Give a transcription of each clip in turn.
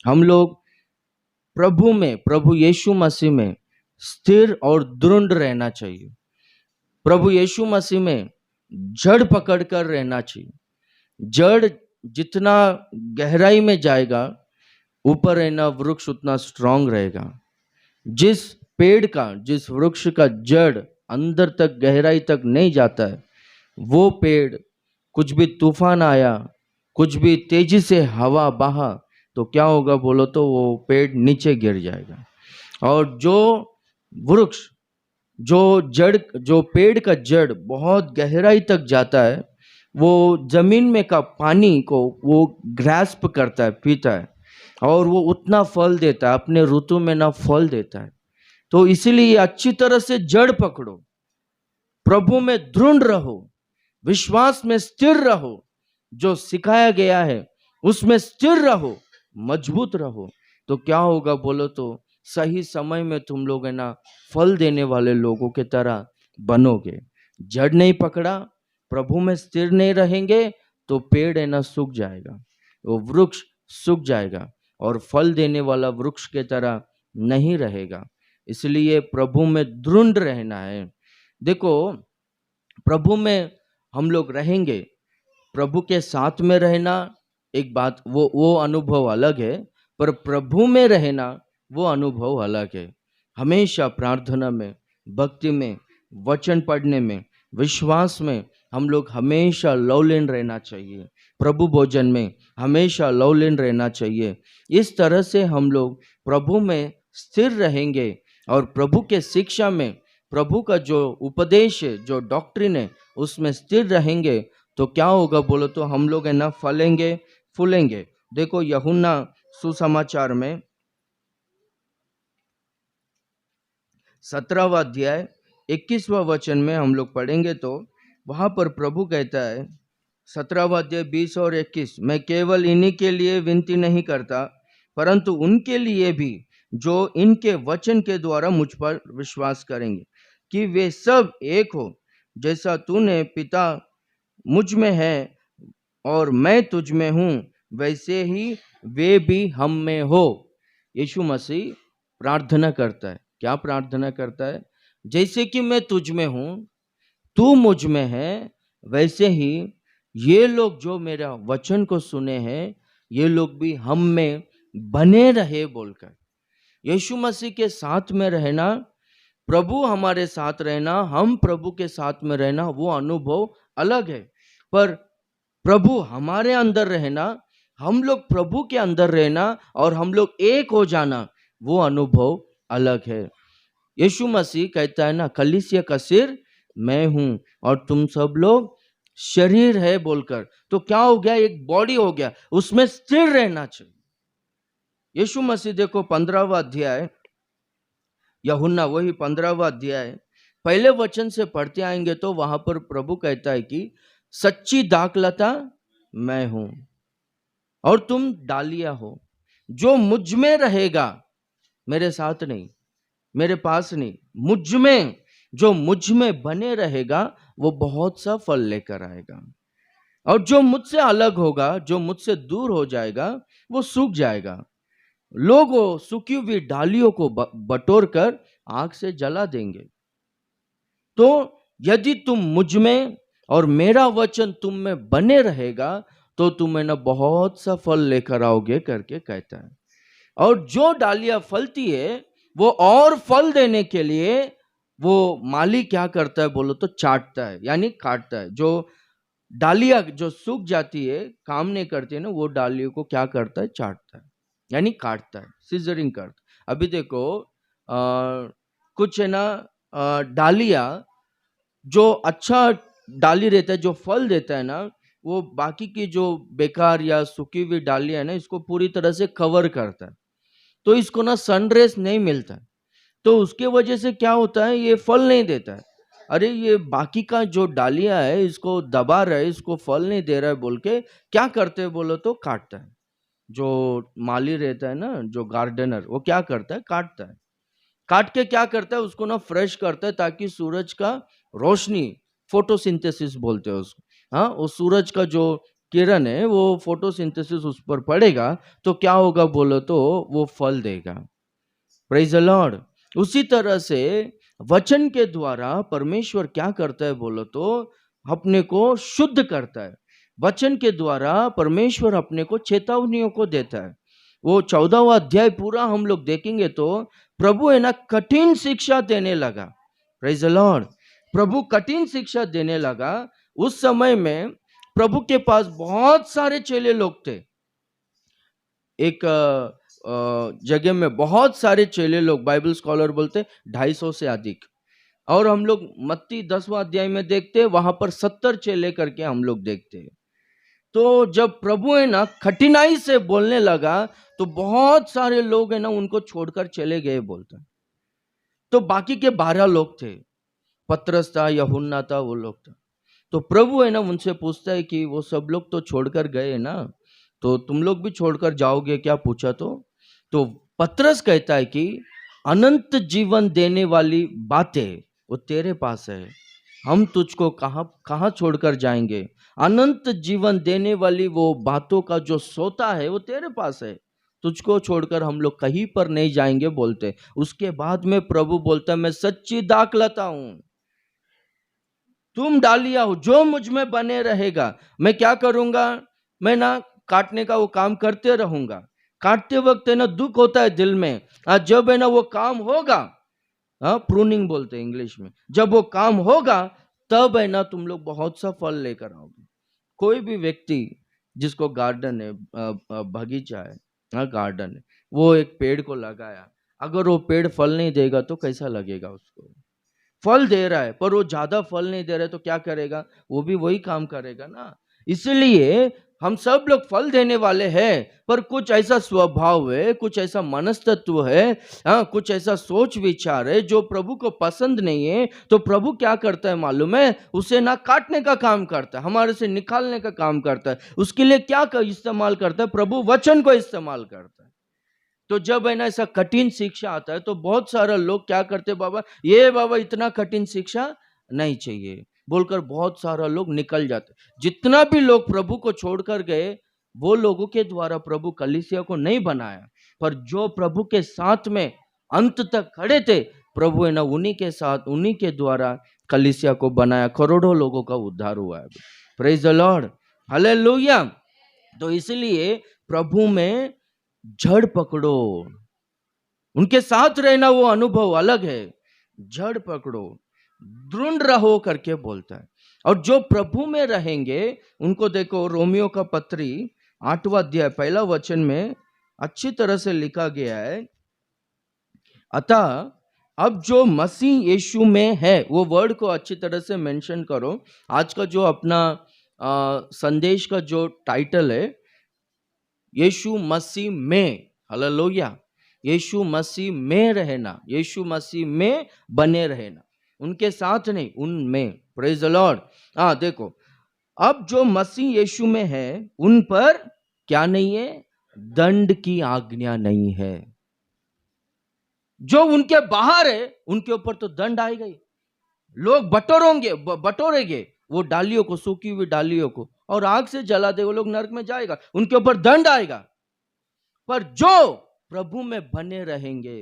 हम लोग प्रभु में, प्रभु यीशु मसीह में स्थिर और दृढ़ रहना चाहिए। प्रभु यीशु मसीह में जड़ पकड़कर रहना चाहिए। जड़ जितना गहराई में जाएगा, ऊपर रहना वृक्ष उतना स्ट्रांग रहेगा। जिस पेड़ का, जिस वृक्ष का जड़ अंदर तक, गहराई तक नहीं जाता है, वो पेड़, कुछ भी तूफान आया, कुछ भी तेजी से हवा बहा, तो क्या होगा बोलो तो वो पेड़ नीचे गिर जाएगा। और जो वृक्ष, जो पेड़ का जड़ बहुत गहराई तक जाता है, वो जमीन में का पानी को वो ग्रास्प करता है, पीता है, और वो उतना फल देता है, अपने ऋतु में ना फल देता है। तो इसीलिए अच्छी तरह से जड़ पकड़ो, प्रभु में दृढ़ रहो, विश्वास में स्थिर रहो, जो सिखाया गया है उसमें स्थिर रहो, मजबूत रहो। तो क्या होगा बोलो तो सही समय में तुम लोग है ना फल देने वाले लोगों के तरह बनोगे। जड़ नहीं पकड़ा, प्रभु में स्थिर नहीं रहेंगे, तो पेड़ है ना सूख जाएगा, वो वृक्ष सूख जाएगा और फल देने वाला वृक्ष के तरह नहीं रहेगा। इसलिए प्रभु में दृढ़ रहना है। देखो, प्रभु में हम लोग रहेंगे, प्रभु के साथ में रहना एक बात, वो अनुभव अलग है, पर प्रभु में रहना वो अनुभव अलग है। हमेशा प्रार्थना में, भक्ति में, वचन पढ़ने में, विश्वास में हम लोग हमेशा लवलीन रहना चाहिए। प्रभु भोजन में हमेशा लवलीन रहना चाहिए। इस तरह से हम लोग प्रभु में स्थिर रहेंगे और प्रभु के शिक्षा में, प्रभु का जो उपदेश है, जो डॉक्ट्रिन है, उसमें स्थिर रहेंगे, तो क्या होगा बोलो तो हम लोग है ना फलेंगे, फूलेंगे। देखो यूहन्ना सुसमाचार में 17वां अध्याय 21वां वचन में हम लोग पढ़ेंगे, तो वहां पर प्रभु कहता है, 17वां अध्याय 20 और 21, मैं केवल इन्हीं के लिए विनती नहीं करता, परंतु उनके लिए भी जो इनके वचन के द्वारा मुझ पर विश्वास करेंगे, कि वे सब एक हो, जैसा तूने पिता मुझ में है और मैं तुझ में हूं, वैसे ही वे भी हम में हो। यीशु मसीह प्रार्थना करता है। क्या प्रार्थना करता है? जैसे कि मैं तुझ में हूं, तू मुझ में है, वैसे ही ये लोग जो मेरा वचन को सुने हैं, ये लोग भी हम में बने रहे बोलकर। यीशु मसीह के साथ में रहना, प्रभु हमारे साथ रहना, हम प्रभु के साथ में रहना, वो अनुभव अलग है। पर प्रभु हमारे अंदर रहना, हम लोग प्रभु के अंदर रहना और हम लोग एक हो जाना, वो अनुभव अलग है। यीशु मसीह कहता है ना, कलीसिया का सिर मैं हूं और तुम सब लोग शरीर है बोलकर। तो क्या हो गया? एक बॉडी हो गया, उसमें स्थिर रहना चाहिए। यीशु मसीह देखो 15वां अध्याय, यूहन्ना वही 15वां अध्याय पहले वचन से पढ़ते आएंगे, तो वहां पर प्रभु कहता है कि सच्ची दाखलता मैं हूं और तुम डालियां हो। जो मुझ में रहेगा, मेरे साथ नहीं, मेरे पास नहीं, मुझ में, जो मुझ में बने रहेगा, वो बहुत सा फल लेकर आएगा। और जो मुझसे अलग होगा, जो मुझसे दूर हो जाएगा, वो सूख जाएगा। लोग वो सूखी हुई डालियों को बटोर कर आग से जला देंगे। तो यदि तुम मुझ में और मेरा वचन तुम में बने रहेगा, तो तुम्हें ना बहुत सा फल लेकर आओगे करके कहता है। और जो डालियां फलती है, वो और फल देने के लिए वो माली क्या करता है बोलो तो चाटता है, यानी काटता है। जो डालियां जो सूख जाती है, काम नहीं करती है ना, वो डालियों को क्या करता है? चाटता है, यानी काटता है, सीजरिंग करता है। अभी देखो कुछ है ना डालियां, जो अच्छा डाली रहता है, जो फल देता है ना, वो बाकी की जो बेकार या सूखी हुई डालियां है ना, इसको पूरी तरह से कवर करता है। तो इसको ना सनरेज नहीं मिलता है, तो उसके वजह से क्या होता है? ये फल नहीं देता है। अरे ये बाकी का जो डालियां है, इसको दबा रहा है, इसको फल नहीं दे रहा है बोल के क्या करते हैं बोलो तो काटता है। जो माली रहता है ना, जो गार्डनर, वो क्या करता है? काटता है। काट के क्या करता है? उसको ना फ्रेश करता है, ताकि सूरज का रोशनी, फोटोसिंथेसिस बोलते हैं उसको, हाँ, वो सूरज का जो किरण है वो फोटोसिंथेसिस उस पर पड़ेगा तो क्या होगा बोलो तो वो फल देगा। Praise the Lord. उसी तरह से वचन के द्वारा परमेश्वर क्या करता है बोलो तो अपने को शुद्ध करता है। वचन के द्वारा परमेश्वर अपने को चेतावनियों को देता है। वो 14वां अध्याय पूरा हम लोग देखेंगे तो प्रभु है ना कठिन शिक्षा देने लगा। Praise the Lord. प्रभु कठिन शिक्षा देने लगा। उस समय में प्रभु के पास बहुत सारे चेले लोग थे। एक जगह में बहुत सारे चेले लोग, बाइबल स्कॉलर बोलते 250 से अधिक। और हम लोग मत्ती 10वां अध्याय में देखते हैं वहां पर 70 चेले करके हम लोग देखते हैं। तो जब प्रभु है ना कठिनाई से बोलने लगा तो बहुत सारे लोग है ना उनको छोड़कर चले गए बोलते हैं। तो बाकी के 12 लोग थे, पतरस था, यूहन्ना था, वो लोग था। तो प्रभु है ना उनसे पूछता है कि वो सब लोग तो छोड़कर गए ना, तो तुम लोग भी छोड़कर जाओगे क्या, पूछा तो पतरस कहता है कि अनंत जीवन देने वाली बातें वो तेरे पास है, हम तुझको कहाँ कहाँ छोड़कर जाएंगे। अनंत जीवन देने वाली वो बातों का जो सोता है वो तेरे पास है, तुझको छोड़कर हम लोग कहीं पर नहीं जाएंगे बोलते। उसके बाद में प्रभु बोलता है मैं सच्ची दाखलता हूं, तुम डालिया हो, जो मुझ में बने रहेगा मैं क्या करूंगा, मैं ना काटने का वो काम करते रहूंगा। काटते वक्त है ना दुख होता है दिल में, जब है ना वो काम होगा, प्रूनिंग बोलते हैं इंग्लिश में, जब वो काम होगा तब है ना तुम लोग बहुत सा फल लेकर आओगे। कोई भी व्यक्ति जिसको गार्डन है, बगीचा है, गार्डन है, वो एक पेड़ को लगाया, अगर वो पेड़ फल नहीं देगा तो कैसा लगेगा उसको। फल दे रहा है पर वो ज्यादा फल नहीं दे रहा है तो क्या करेगा, वो भी वही काम करेगा ना। इसलिए हम सब लोग फल देने वाले हैं, पर कुछ ऐसा स्वभाव है, कुछ ऐसा मनस्तत्व है, कुछ ऐसा सोच विचार है जो प्रभु को पसंद नहीं है। तो प्रभु क्या करता है मालूम है, उसे ना काटने का काम करता है, हमारे से निकालने का काम करता है। उसके लिए क्या इस्तेमाल करता है प्रभु, वचन को इस्तेमाल करता है। तो जब है ना ऐसा कठिन शिक्षा आता है तो बहुत सारे लोग क्या करते, बाबा ये बाबा इतना कठिन शिक्षा नहीं चाहिए बोलकर बहुत सारा लोग निकल जाते। जितना भी लोग प्रभु को छोड़कर गए वो लोगों के द्वारा प्रभु कलीसिया को नहीं बनाया, पर जो प्रभु के साथ में अंत तक खड़े थे प्रभु है ना उन्हीं के साथ, उन्हीं के द्वारा कलीसिया को बनाया। करोड़ों लोगों का उद्धार हुआ है। Praise the Lord, hallelujah. तो इसलिए प्रभु में जड़ पकड़ो, उनके साथ रहना वो अनुभव अलग है। जड़ पकड़ो, दृढ़ रहो करके बोलता है। और जो प्रभु में रहेंगे उनको देखो, रोमियो का पत्री 8वां अध्याय 1 वचन में अच्छी तरह से लिखा गया है, अतः अब जो मसीह यीशु में है, वो वर्ड को अच्छी तरह से मेंशन करो। आज का जो अपना संदेश का जो टाइटल है, यीशु मसीह में, हालेलुया, यीशु मसीह में रहना, यीशु मसीह में बने रहना, उनके साथ नहीं, उनमें। Praise the Lord. देखो, अब जो मसीह यीशु में है उन पर क्या नहीं है, दंड की आज्ञा नहीं है। जो उनके बाहर है उनके ऊपर तो दंड आएगा ही, लोग बटोरेंगे वो डालियों को, सूखी हुई डालियों को, और आग से जला दे, वो लोग नरक में जाएगा, उनके ऊपर दंड आएगा। पर जो प्रभु में बने रहेंगे,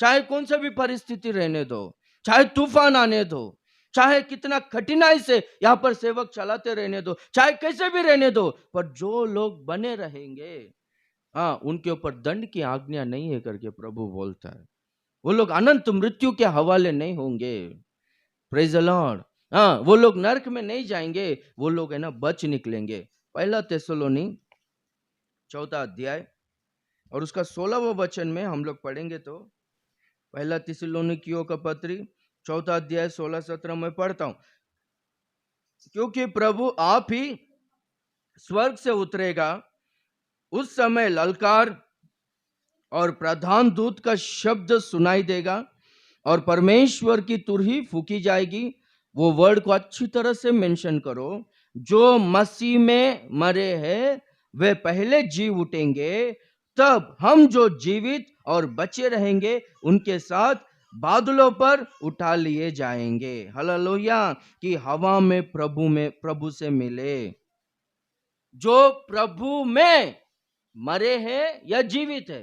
चाहे कौन सा भी परिस्थिति रहने दो, चाहे तूफान आने दो, चाहे कितना कठिनाई से यहां पर सेवक चलाते रहने दो, चाहे कैसे भी रहने दो, पर जो लोग बने रहेंगे उनके ऊपर दंड की आज्ञा नहीं है करके प्रभु बोलता है। वो लोग अनंत मृत्यु के हवाले नहीं होंगे। Praise the Lord. वो लोग नरक में नहीं जाएंगे, वो लोग है ना बच निकलेंगे। 1 थिस्सलुनी 4 अध्याय और उसका 16वां वचन में हम लोग पढ़ेंगे। तो 1 थिस्सलुनीकियों का पत्री 4 अध्याय 16-17 में पढ़ता हूं। क्योंकि प्रभु आप ही स्वर्ग से उतरेगा, उस समय ललकार और प्रधान दूत का शब्द सुनाई देगा और परमेश्वर की तुरही फूकी जाएगी। वो वर्ड को अच्छी तरह से मेंशन करो। जो मसीह में मरे हैं वे पहले जी उठेंगे, तब हम जो जीवित और बचे रहेंगे उनके साथ बादलों पर उठा लिए जाएंगे। हालेलुया। कि हवा में प्रभु से मिले। जो प्रभु में मरे हैं या जीवित है,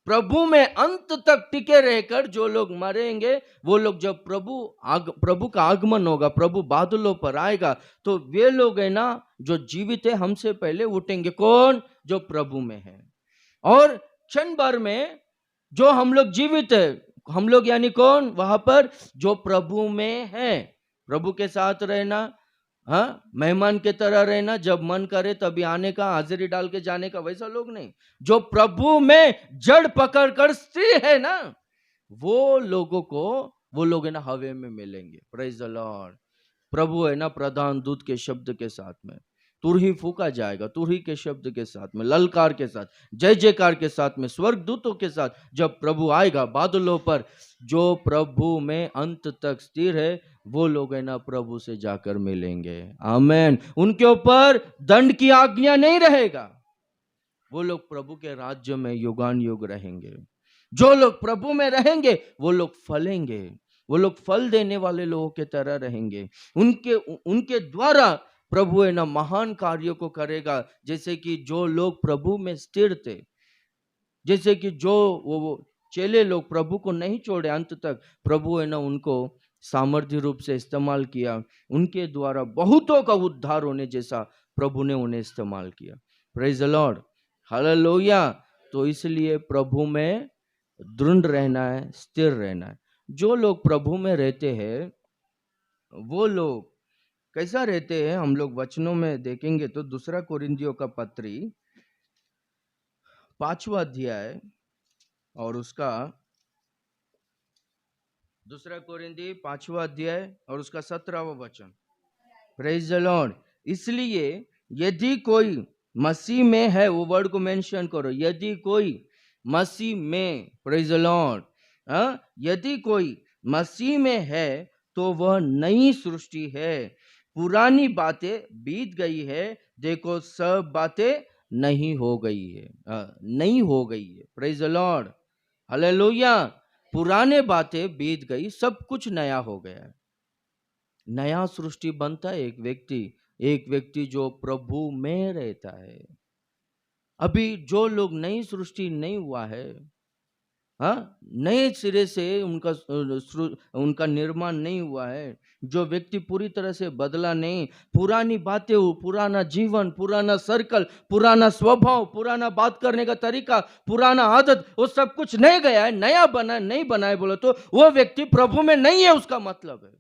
प्रभु में अंत तक टिके रहकर जो लोग मरेंगे, वो लोग जब प्रभु का आगमन होगा, प्रभु बादलों पर आएगा, तो वे लोग है ना जो जीवित है हमसे पहले उठेंगे। कौन? जो प्रभु में है। और क्षण भर में जो हम लोग जीवित है, हम लोग यानी कौन? वहां पर जो प्रभु में है, प्रभु के साथ रहना, हाँ, मेहमान के तरह रहना, जब मन करे तभी आने का, हाजिरी डाल के जाने का, वैसा लोग नहीं। जो प्रभु में जड़ पकड़ कर स्थिर है ना, वो लोगों को, वो लोग है ना हवे में मिलेंगे। Praise the Lord. प्रभु है ना प्रधान दूत के शब्द के साथ में तुरही फूका जाएगा, तुरही के शब्द के साथ में, ललकार के साथ, जय जयकार के साथ में, स्वर्ग दूतों के साथ जब प्रभु आएगा बादलों पर, जो प्रभु में अंत तक स्थिर है वो लोग है ना प्रभु से जाकर मिलेंगे। आमेन। उनके ऊपर दंड की आज्ञा नहीं रहेगा, वो लोग प्रभु के राज्य में युगान युग रहेंगे। जो लोग प्रभु में रहेंगे वो लोग फलेंगे, वो लोग फल देने वाले लोगों के तरह रहेंगे। उनके द्वारा प्रभु है ना महान कार्यों को करेगा। जैसे कि जो लोग प्रभु में स्थिर थे, जैसे कि जो वो चेले लोग प्रभु को नहीं छोड़े अंत तक, प्रभु है ना उनको सामर्थ्य रूप से इस्तेमाल किया, उनके द्वारा बहुतों का उद्धार होने जैसा प्रभु ने उन्हें इस्तेमाल किया। Praise the Lord, hallelujah. तो इसलिए प्रभु में दृढ़ रहना है, स्थिर रहना है। जो लोग प्रभु में रहते हैं वो लोग कैसा रहते हैं, हम लोग वचनों में देखेंगे तो दूसरा कोरिन्थियों का पत्री 5वां अध्याय और उसका, दूसरा कोरिन्थी 5वां अध्याय और उसका 17वां वचन। Praise the Lord. इसलिए यदि कोई मसीह में है, वो वर्ड को मेंशन करो, यदि कोई मसीह में, प्रेज द लॉर्ड, यदि कोई मसीह में है तो वह नई सृष्टि है, पुरानी बातें बीत गई है, देखो सब बातें नहीं हो गई है, नहीं हो गई है। Praise the Lord, hallelujah. पुराने बातें बीत गई, सब कुछ नया हो गया। नया सृष्टि बनता है एक व्यक्ति जो प्रभु में रहता है। अभी जो लोग नई सृष्टि नहीं हुआ है, हाँ, नए सिरे से उनका निर्माण नहीं हुआ है, जो व्यक्ति पूरी तरह से बदला नहीं, पुरानी बातें, पुराना जीवन, पुराना सर्कल, पुराना स्वभाव, पुराना बात करने का तरीका, पुराना आदत, वो सब कुछ नहीं गया है, नया बना नहीं बना है, बोलो तो वो व्यक्ति प्रभु में नहीं है, उसका मतलब है।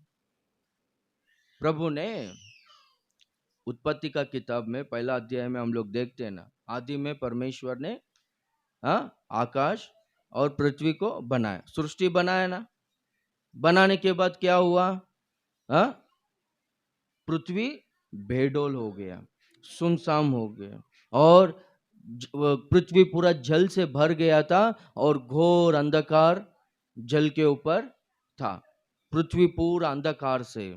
प्रभु ने उत्पत्ति का किताब में पहला अध्याय में हम लोग देखते हैं ना, आदि में परमेश्वर ने आकाश और पृथ्वी को बनाया, सृष्टि बनाया ना। बनाने के बाद क्या हुआ? पृथ्वी बेडोल हो गया, सुनसान हो गया, और पृथ्वी पूरा जल से भर गया था और घोर अंधकार जल के ऊपर था। पृथ्वी पूरा अंधकार से,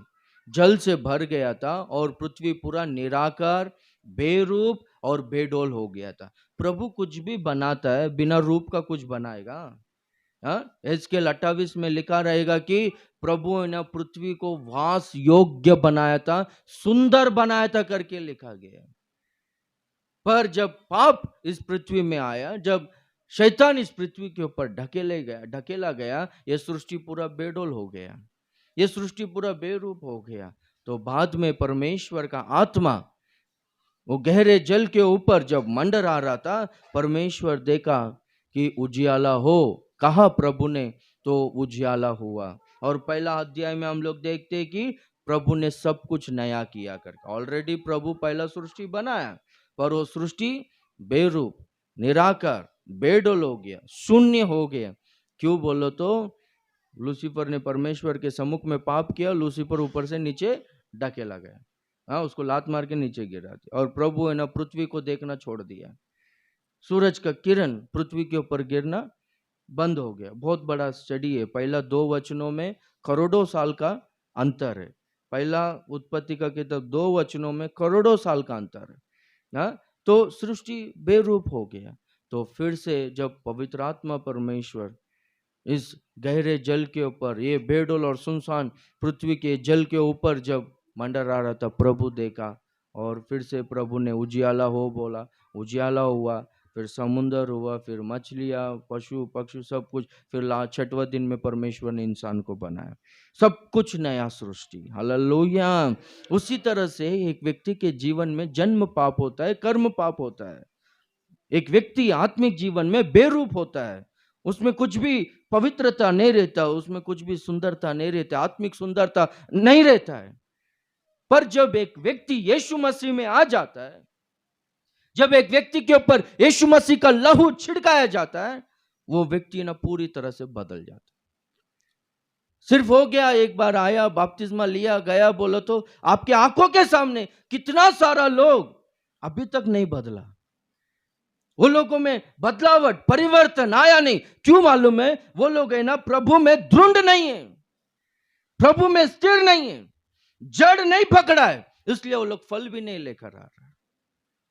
जल से भर गया था और पृथ्वी पूरा निराकार, बेरूप और बेडोल हो गया था। प्रभु कुछ भी बनाता है बिना रूप का कुछ बनाएगा? एजकेल 28 में लिखा रहेगा कि प्रभु ने पृथ्वी को वास योग्य बनाया था, सुंदर बनाया था करके लिखा गया। पर जब पाप इस पृथ्वी में आया, जब शैतान इस पृथ्वी के ऊपर ढकेला गया, यह सृष्टि पूरा बेडोल हो गया, यह सृष्टि पूरा बेरूप हो गया। तो बाद में परमेश्वर का आत्मा वो गहरे जल के ऊपर जब मंडरा रहा था, परमेश्वर देखा कि उजियाला हो, कहा प्रभु ने, तो उजियाला हुआ। और पहला अध्याय में हम लोग देखते हैं कि प्रभु ने सब कुछ नया किया करके। ऑलरेडी प्रभु पहला सृष्टि बनाया, पर वो सृष्टि बेरूप, निराकार, बेडोल हो गया, शून्य हो गया। क्यों बोलो तो लूसीफर ने परमेश्वर के सम्मुख में पाप किया, लूसीफर ऊपर से नीचे ढकेला गया, उसको लात मार के नीचे गिरा दिया, और प्रभु है ना पृथ्वी को देखना छोड़ दिया। सूरज का किरण पृथ्वी के ऊपर गिरना बंद हो गया। बहुत बड़ा स्टडी है, पहला 2 वचनों में करोड़ों साल का अंतर है। पहला उत्पत्ति का किताब 2 वचनों में करोड़ों साल का अंतर है। तो सृष्टि बेरूप हो गया। तो फिर से जब पवित्र आत्मा परमेश्वर इस गहरे जल के ऊपर, ये बेडोल और सुनसान पृथ्वी के जल के ऊपर जब मंडरा रहा था, प्रभु देखा और फिर से प्रभु ने उजियाला हो बोला, उजियाला हुआ, फिर समुंदर हुआ, फिर मछलियाँ, पशु पक्षी सब कुछ, फिर 6वें दिन में परमेश्वर ने इंसान को बनाया, सब कुछ नया सृष्टि। हालेलुया। उसी तरह से एक व्यक्ति के जीवन में जन्म पाप होता है, कर्म पाप होता है। एक व्यक्ति आत्मिक जीवन में बेरूप होता है, उसमें कुछ भी पवित्रता नहीं रहता, उसमें कुछ भी सुंदरता नहीं रहती, आत्मिक सुंदरता नहीं रहता है। पर जब एक व्यक्ति यीशु मसीह में आ जाता है, जब एक व्यक्ति के ऊपर यीशु मसीह का लहू छिड़काया जाता है, वो व्यक्ति ना पूरी तरह से बदल जाता है। सिर्फ हो गया एक बार आया, बपतिस्मा लिया, गया, बोलो तो आपके आंखों के सामने कितना सारा लोग अभी तक नहीं बदला। वो लोगों में बदलावट, परिवर्तन आया नहीं। क्यों मालूम है? वो लोग है ना प्रभु में दृढ़ नहीं है, प्रभु में स्थिर नहीं है, जड़ नहीं पकड़ा है, इसलिए वो लोग फल भी नहीं लेकर आ रहे।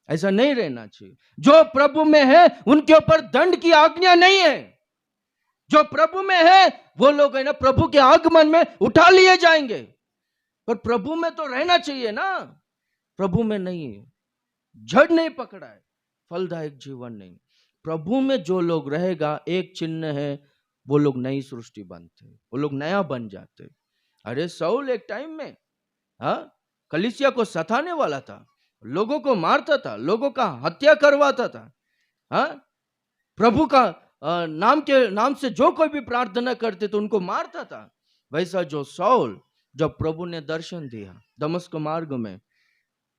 ऐसा नहीं रहना चाहिए। जो प्रभु में है उनके ऊपर दंड की आज्ञा नहीं है। जो प्रभु में है वो लोग है ना प्रभु के आगमन में उठा लिए जाएंगे। पर प्रभु में तो रहना चाहिए ना, प्रभु में नहीं है, जड़ नहीं पकड़ा है, फलदायक जीवन नहीं। प्रभु में जो लोग रहेगा, एक चिन्ह है, वो लोग नई सृष्टि बनते, वो लोग नया बन जाते। अरे शाऊल एक टाइम में कलीसिया को सताने वाला था, लोगों को मारता था, लोगों का हत्या करवाता था। प्रभु का नाम से जो कोई भी प्रार्थना करते तो उनको मारता था। वैसा जो शाऊल, जब प्रभु ने दर्शन दिया, दमस्क मार्ग में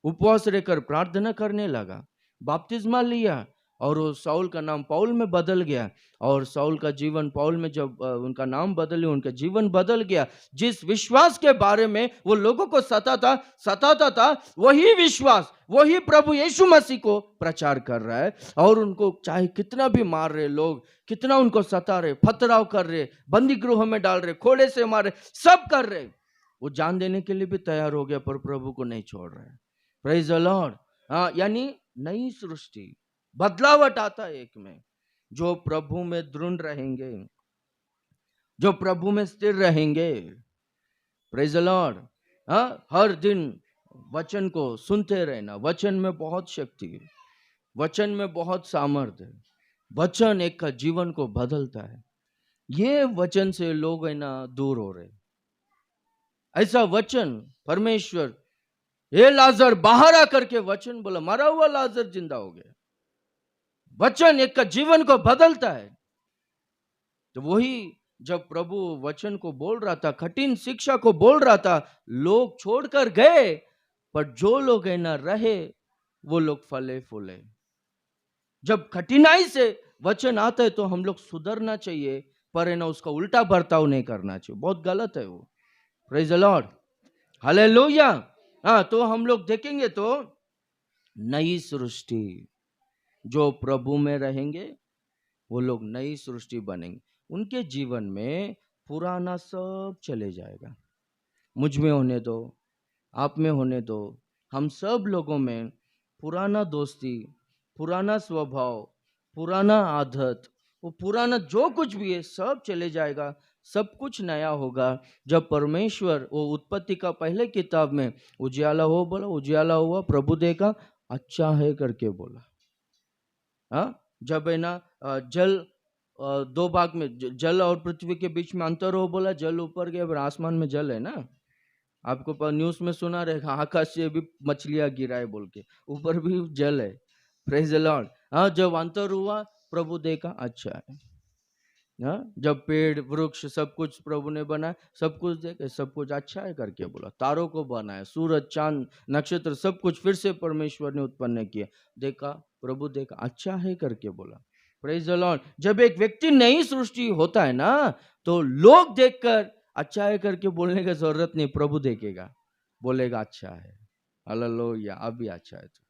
उपवास रहकर प्रार्थना करने लगा, बपतिस्मा लिया, और वो शाऊल का नाम पौल में बदल गया। और शाऊल का जीवन, पौल में जब उनका नाम बदले, उनका जीवन बदल गया। जिस विश्वास के बारे में वो लोगों को सताता था, वही विश्वास, वही प्रभु यीशु मसीह को प्रचार कर रहा है। और उनको चाहे कितना भी मार रहे लोग, कितना उनको सता रहे, पथराव कर रहे, बंदी गृह में डाल रहे, खोड़े से मार रहे, सब कर रहे, वो जान देने के लिए भी तैयार हो गया, पर प्रभु को नहीं छोड़ रहे। Praise the Lord. यानी नई सृष्टि, बदलावट आता है एक में। जो प्रभु में दृढ़ रहेंगे, जो प्रभु में स्थिर रहेंगे, प्रेज द लॉर्ड। हर दिन वचन को सुनते रहना। वचन में बहुत शक्ति है, वचन में बहुत सामर्थ्य है। वचन एक का जीवन को बदलता है। ये वचन से लोग है ना दूर हो रहे। ऐसा वचन परमेश्वर, ये लाजर बाहर आकर के वचन बोला, मरा हुआ लाजर जिंदा हो गया। वचन एक का जीवन को बदलता है। तो वही जब प्रभु वचन को बोल रहा था, कठिन शिक्षा को बोल रहा था, लोग छोड़कर गए, पर जो लोग है ना रहे, वो लोग फले फूले। जब कठिनाई से वचन आता है तो हम लोग सुधरना चाहिए, पर है ना उसका उल्टा बर्ताव नहीं करना चाहिए, बहुत गलत है वो। Praise the Lord, hallelujah. तो हम लोग देखेंगे तो नई सृष्टि, जो प्रभु में रहेंगे वो लोग नई सृष्टि बनेंगे। उनके जीवन में पुराना सब चले जाएगा। मुझ में होने दो, आप में होने दो, हम सब लोगों में पुराना दोस्ती, पुराना स्वभाव, पुराना आदत, वो पुराना जो कुछ भी है सब चले जाएगा, सब कुछ नया होगा। जब परमेश्वर, वो उत्पत्ति का पहले किताब में उजियाला हो बोला, उजियाला हुआ, प्रभु देखा अच्छा है करके बोला। जब है ना जल दो भाग में, जल और पृथ्वी के बीच में अंतर हो बोला, जल ऊपर गया, फिर आसमान में जल है ना। आपको न्यूज़ में सुना रहेगा, आकाश से भी मछलियां गिराए बोल के, ऊपर भी जल है। Praise the Lord. जब अंतर हुआ, प्रभु देखा अच्छा है। जब पेड़ वृक्ष सब कुछ प्रभु ने बनाया, सब कुछ देखे, सब कुछ अच्छा है करके बोला। तारों को बनाया, सूरज चांद नक्षत्र सब कुछ फिर से परमेश्वर ने उत्पन्न किया, देखा, प्रभु देखा अच्छा है करके बोला। Praise the Lord. जब एक व्यक्ति नई सृष्टि होता है ना, तो लोग देखकर अच्छा है करके बोलने की जरूरत नहीं, प्रभु देखेगा, बोलेगा अच्छा है, हालेलुया, अभी अच्छा है। तो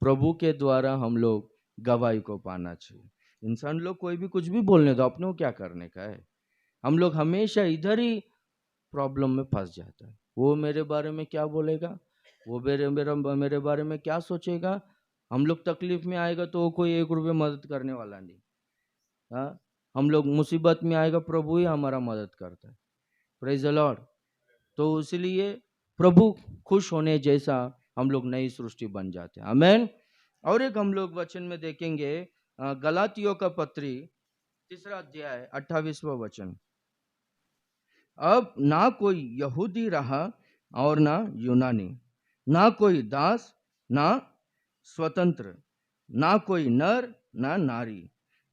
प्रभु के द्वारा हम लोग गवाही को पाना चाहिए। इंसान लोग कोई भी कुछ भी बोलने दो, अपने को क्या करने का है। हम लोग हमेशा इधर ही प्रॉब्लम में फंस जाता है। वो मेरे बारे में क्या बोलेगा, वो मेरे बारे में क्या सोचेगा। हम लोग तकलीफ में आएगा तो वो कोई 1 रुपये मदद करने वाला नहीं। हम लोग मुसीबत में आएगा, प्रभु ही हमारा मदद करता है। Praise the Lord. तो इसलिए प्रभु खुश होने जैसा हम लोग नई सृष्टि बन जाते हैं। आमेन। और एक हम लोग वचन में देखेंगे गलातियों का पत्री 3 अध्याय 28वां वचन। अब ना कोई यहूदी रहा और ना यूनानी, ना कोई दास ना स्वतंत्र, ना कोई नर ना नारी,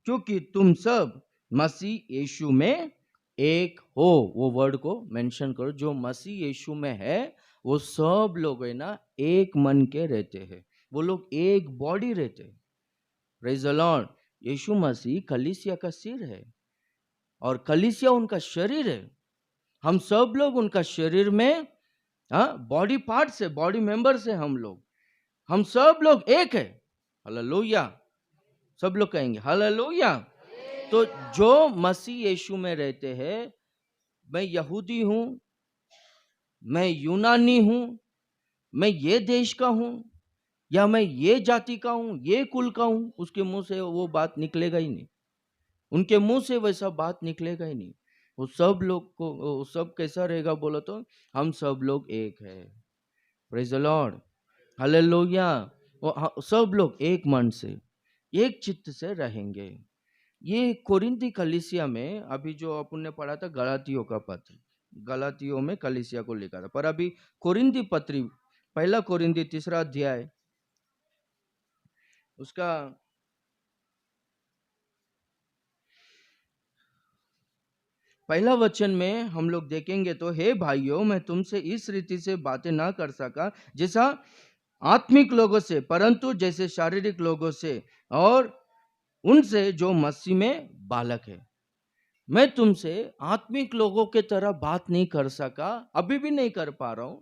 क्योंकि तुम सब मसीह यीशु में एक हो। वो वर्ड को मेंशन करो, जो मसीह यीशु में है वो सब लोग है ना एक मन के रहते हैं, वो लोग एक बॉडी रहते हैं। Praise the lord. Yeshu Masih कलीसिया का सिर है और कलीसिया उनका शरीर है। हम सब लोग उनका शरीर में बॉडी पार्ट्स है, बॉडी मेंबर्स है हम सब लोग एक है। हालेलुया। सब लोग कहेंगे हालेलुया। तो जो मसीह यीशु में रहते हैं, मैं यहूदी हूं, मैं यूनानी हूं, मैं ये देश का हूं, या मैं ये जाति का हूं, ये कुल का हूं, उसके मुंह से वो बात निकलेगा ही नहीं। उनके मुंह से वैसा बात निकलेगा ही नहीं। वो सब लोग को, वो सब कैसा रहेगा बोलो तो, हम सब लोग एक है। Praise the Lord. हालेलुया। सब लोग एक मन से, एक चित्त से रहेंगे। ये कोरिन्थी कलीसिया में अभी जो अपन ने पढ़ा था गलातियों का पत्र, गलातियों में कलीसिया को लिखा था, पर अभी कोरिन्थी पत्री 1 कोरिन्थी 3 अध्याय उसका 1 वचन में हम लोग देखेंगे तो, हे भाइयों, मैं तुमसे इस रीति से बातें ना कर सका जैसा आत्मिक लोगों से, परंतु जैसे शारीरिक लोगों से, और उनसे जो मसीह में बालक है। मैं तुमसे आत्मिक लोगों के तरह बात नहीं कर सका, अभी भी नहीं कर पा रहा हूं,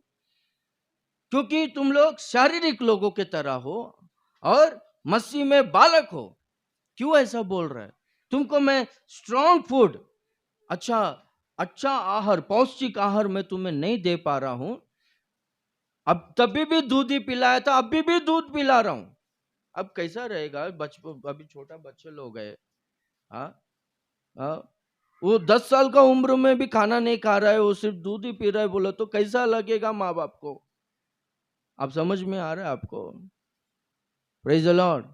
क्योंकि तुम लोग शारीरिक लोगों के तरह हो और मसीह में बालक हो। क्यों ऐसा बोल रहा है? तुमको मैं स्ट्रॉन्ग फूड, अच्छा आहार, पौष्टिक आहार मैं तुम्हें नहीं दे पा रहा हूं। अब तभी भी दूध ही पिलाया था, अभी भी दूध पिला रहा हूं। अब कैसा रहेगा? बचपन, अभी छोटा बच्चे लोग है, वो 10 साल का उम्र में भी खाना नहीं खा रहा है, वो सिर्फ दूध ही पी रहा है, बोला तो कैसा लगेगा माँ बाप को? आप समझ में आ रहा है आपको? Praise the Lord.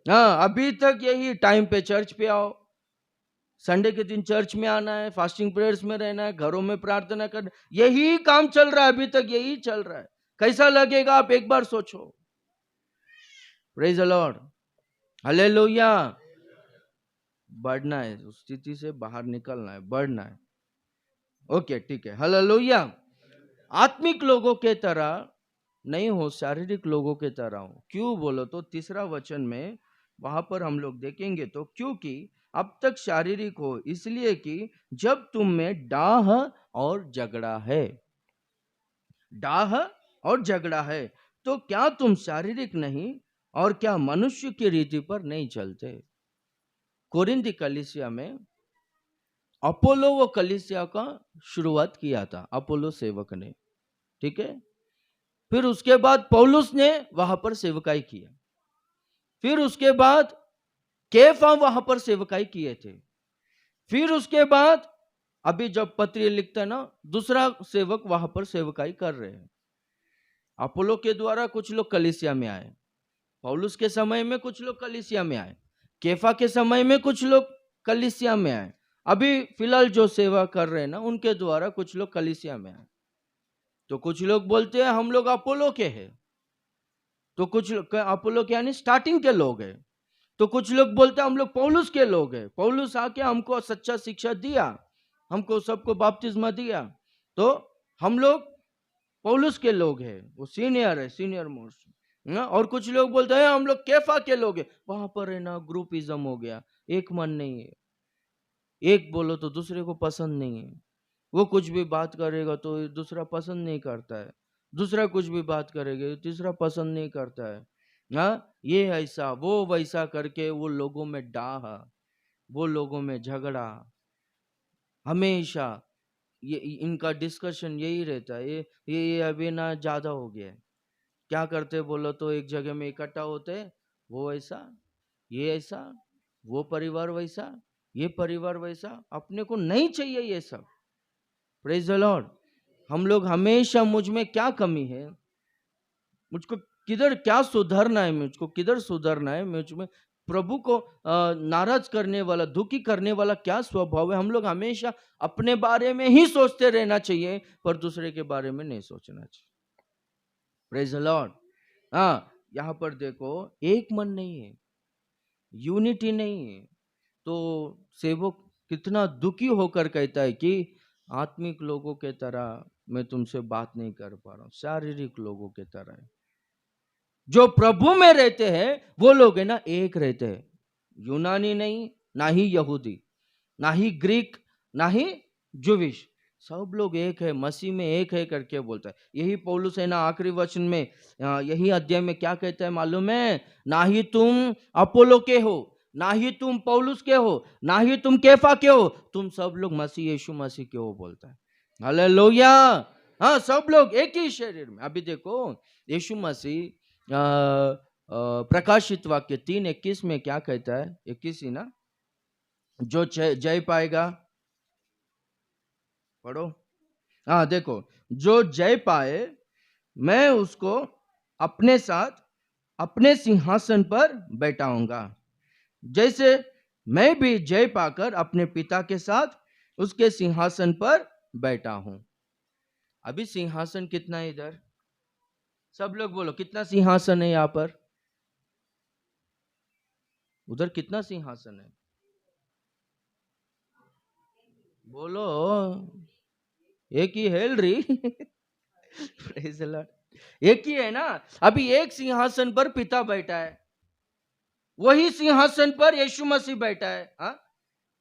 अभी तक यही टाइम पे चर्च पे आओ, संडे के दिन चर्च में आना है, फास्टिंग प्रेयर्स में रहना है, घरों में प्रार्थना करना, यही काम चल रहा है, अभी तक यही चल रहा है। कैसा लगेगा आप एक बार सोचो। Praise the Lord. हालेलुया। बढ़ना है, उस स्थिति से बाहर निकलना है, बढ़ना है। ओके, ठीक है। हालेलुया। आत्मिक लोगों के तरह नहीं हो, शारीरिक लोगों के तरह हो। क्यों बोलो तो 3 वचन में वहां पर हम लोग देखेंगे तो, क्योंकि अब तक शारीरिक हो इसलिए कि जब तुम में डाह और झगड़ा है, डाह और झगड़ा है, तो क्या तुम शारीरिक नहीं और क्या मनुष्य की रीति पर नहीं चलते? कोरिन्थी कलीसिया में अपोलो वो कलीसिया का शुरुआत किया था, अपोलो सेवक ने, ठीक है। फिर उसके बाद पौलुस ने वहां पर सेवकाई किया, फिर उसके बाद केफा वहां पर सेवकाई किए थे, फिर उसके बाद अभी जब पत्री लिखता है ना, दूसरा सेवक वहां पर सेवकाई कर रहे हैं। अपोलो के द्वारा कुछ लोग कलीसिया में आए, पौलुस के समय में कुछ लोग कलीसिया में आए, केफा के समय में कुछ लोग कलीसिया में आए, अभी फिलहाल जो सेवा कर रहे हैं ना उनके द्वारा कुछ लोग कलीसिया में आए। तो कुछ लोग बोलते हैं हम लोग अपोलो के हैं, तो कुछ लोग अपोलो के यानी स्टार्टिंग के लोग हैं, तो कुछ लोग बोलते हैं हम लोग पौलुस के लोग हैं, पौलुस आके हमको सच्चा शिक्षा दिया, हमको सबको बपतिस्मा दिया, तो हम लोग पौलुस के लोग हैं, वो सीनियर है, सीनियर मोस्ट। और कुछ लोग बोलते हैं हम लोग केफा के लोग हैं। वहां पर है ना ग्रुपिज्म हो गया, एक मन नहीं है, एक बोलो तो दूसरे को पसंद नहीं है, वो कुछ भी बात करेगा तो दूसरा पसंद नहीं करता है, दूसरा कुछ भी बात करेगा तीसरा पसंद नहीं करता है। ये ऐसा वो वैसा करके वो लोगों में डाह, वो लोगों में झगड़ा, हमेशा ये इनका डिस्कशन यही रहता है। ये अभी ना ज्यादा हो गया है। क्या करते बोलो तो एक जगह में इकट्ठा होते, वो ऐसा, ये ऐसा, वो परिवार वैसा, ये परिवार वैसा, अपने को नहीं चाहिए ये सब। Praise the Lord. हम लोग हमेशा, मुझ में क्या कमी है, मुझको किधर क्या सुधरना है, मुझको किधर सुधरना है, मुझ में प्रभु को नाराज करने वाला, दुखी करने वाला क्या स्वभाव है। हम लोग हमेशा अपने बारे में ही सोचते रहना चाहिए, पर दूसरे के बारे में नहीं सोचना चाहिए। Praise the Lord. हाँ, यहाँ पर देखो, एक मन नहीं है, यूनिटी नहीं है, तो सेवक कितना दुखी होकर कहता है कि आत्मिक लोगों के तरह मैं तुमसे बात नहीं कर पा रहा हूँ, शारीरिक लोगों के तरह है। जो प्रभु में रहते हैं वो लोग है ना, एक रहते हैं, यूनानी नहीं, ना ही यहूदी, ना ही ग्रीक, ना ही जुविश, सब लोग एक है, मसीह में एक है करके बोलता है। यही पौलुस है ना आखिरी वचन में, यही अध्याय में क्या कहता है मालूम है? ना ही तुम अपोलो के हो, ना ही तुम पौलुस के हो, ना ही तुम कैफा के हो, तुम सब लोग मसीह यीशु मसीह के हो बोलता है। हालेलुया। हाँ, सब लोग एक ही शरीर में। अभी देखो यीशु मसीह प्रकाशित वाक्य 3:21 में क्या कहता है? 21 ही ना? जो जय पाएगा, पढ़ो। हाँ देखो, जो जय पाए मैं उसको अपने साथ अपने सिंहासन पर बैठाऊंगा, जैसे मैं भी जय पाकर अपने पिता के साथ उसके सिंहासन पर बैठा हूं। अभी सिंहासन कितना है इधर? सब लोग बोलो, कितना सिंहासन है यहां पर? उधर कितना सिंहासन है? बोलो, एक ही हेल रही। Praise the Lord। एक ही है ना। अभी एक सिंहासन पर पिता बैठा है, वही सिंहासन पर यीशु मसीह बैठा है। हाँ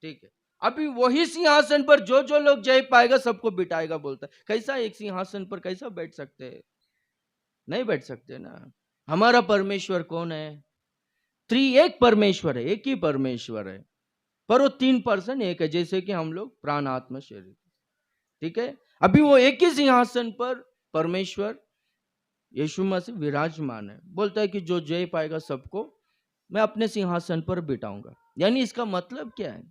ठीक है। अभी वही सिंहासन पर जो जो लोग जय पाएगा सबको बिठाएगा बोलता है। कैसा एक सिंहासन पर कैसा बैठ सकते हैं? नहीं बैठ सकते ना। हमारा परमेश्वर कौन है? एक परमेश्वर है, एक ही परमेश्वर है, पर वो 3 पर्सन एक है, जैसे कि हम लोग प्राण आत्मा शरीर। ठीक है। अभी वो एक ही सिंहासन पर परमेश्वर यीशु मसीह विराजमान है, बोलता है कि जो जय पाएगा सबको मैं अपने सिंहासन पर बिठाऊंगा। यानी इसका मतलब क्या है?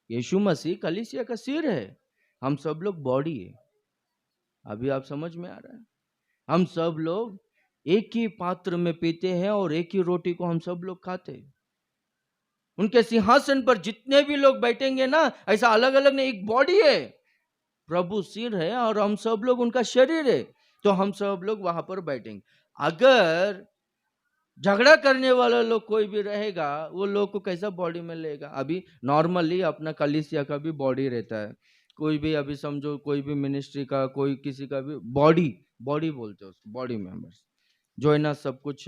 यीशु मसीह कलीसिया का सिर है, हम सब लोग बॉडी है। अभी आप समझ में आ रहा है? हम सब लोग एक ही पात्र में पीते हैं और एक ही रोटी को हम सब लोग खाते हैं। उनके सिंहासन पर जितने भी लोग बैठेंगे ना, ऐसा अलग अलग नहीं, एक बॉडी है, प्रभु सिर है और हम सब लोग उनका शरीर है, तो हम सब लोग वहां पर बैठेंगे। अगर झगड़ा करने वाला लोग कोई भी रहेगा, वो लोग को कैसा बॉडी में लेगा? अभी नॉर्मली अपना कलीसिया का भी बॉडी रहता है, कोई भी अभी समझो कोई भी मिनिस्ट्री का, कोई किसी का भी बॉडी, बॉडी बोलते हैं उसको, बॉडी मेंबर्स जो है ना, सब कुछ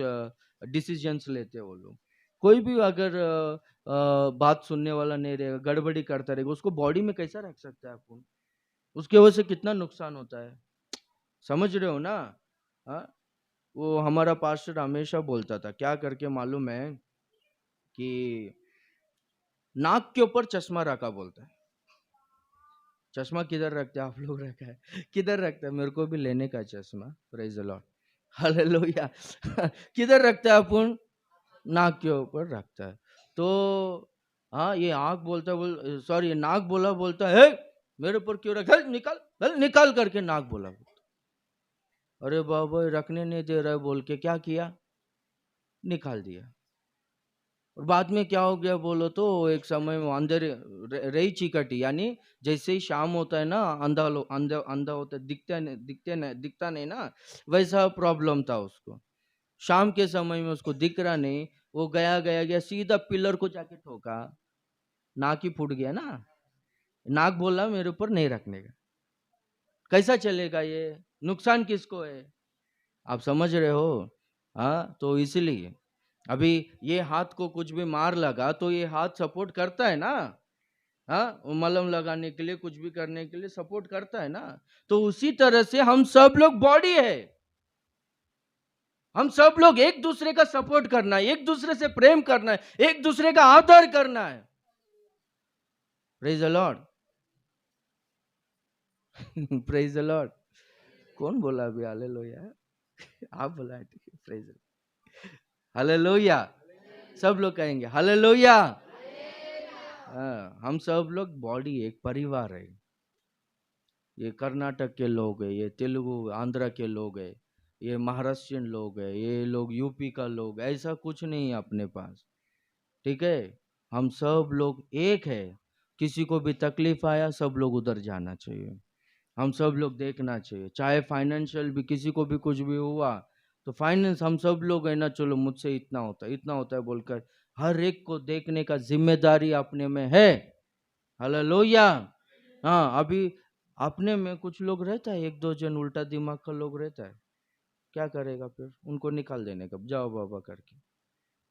डिसीजंस लेते हैं वो लोग। कोई भी अगर बात सुनने वाला नहीं रहेगा, गड़बड़ी करता रहेगा, उसको बॉडी में कैसा रख सकता है अपन? उसके वजह से कितना नुकसान होता है, समझ रहे हो ना? हाँ, वो हमारा पास्टर हमेशा बोलता था, क्या करके मालूम है? कि नाक के ऊपर चश्मा रखा बोलता है। चश्मा किधर रखते हैं आप लोग? रखा है किधर रखता है? मेरे को भी लेने का चश्मा। Praise the Lord. हालेलुया। किधर रखता है अपन? नाक के ऊपर रखता है। तो हाँ, ये आँख बोलता बोल सॉरी, ये नाक बोला बोलता है, "हे, मेरे ऊपर क्यों रखा? निकाल निकाल करके नाक बोला। अरे बाबा, रखने नहीं दे रहा है बोल के क्या किया? निकाल दिया। और बाद में क्या हो गया बोलो तो, एक समय में अंधेरे रही चिकटी, यानी जैसे ही शाम होता है ना, अंधा अंधा होता है, दिखता नहीं ना, वैसा प्रॉब्लम था उसको। शाम के समय में उसको दिख रहा नहीं, वो गया गया गया सीधा पिलर को जाके ठोका, नाक ही फूट गया ना। नाक बोला मेरे ऊपर नहीं रखने का। कैसा चलेगा ये? नुकसान किसको है? आप समझ रहे हो? हाँ, तो इसलिए अभी ये हाथ को कुछ भी मार लगा तो ये हाथ सपोर्ट करता है ना। हाँ, वो मलहम लगाने के लिए, कुछ भी करने के लिए सपोर्ट करता है ना। तो उसी तरह से हम सब लोग बॉडी है, हम सब लोग एक दूसरे का सपोर्ट करना है, एक दूसरे से प्रेम करना है, एक दूसरे का आदर करना है। Praise the Lord. Praise the Lord. कौन बोला अभी हालेलुया? आप बोला है, ठीक है। Praise hallelujah. सब लोग कहेंगे हालेलुया। हाँ, हम सब लोग बॉडी, एक परिवार है। ये कर्नाटक के लोग है, ये तेलुगु आंध्र के लोग है, ये महाराष्ट्रियन लोग है, ये लोग यूपी का लोग, ऐसा कुछ नहीं है अपने पास। ठीक है, हम सब लोग एक है। किसी को भी तकलीफ आया सब लोग उधर जाना चाहिए, हम सब लोग देखना चाहिए। चाहे फाइनेंशियल भी किसी को भी कुछ भी हुआ तो फाइनेंस हम सब लोग है ना, चलो मुझसे इतना होता है बोलकर हर एक को देखने का जिम्मेदारी अपने में है। हालेलुया। हाँ, अभी अपने में कुछ लोग रहता है, एक दो जन उल्टा दिमाग का लोग रहता है, क्या करेगा फिर? उनको निकाल देने का, जाओ बाबा करके।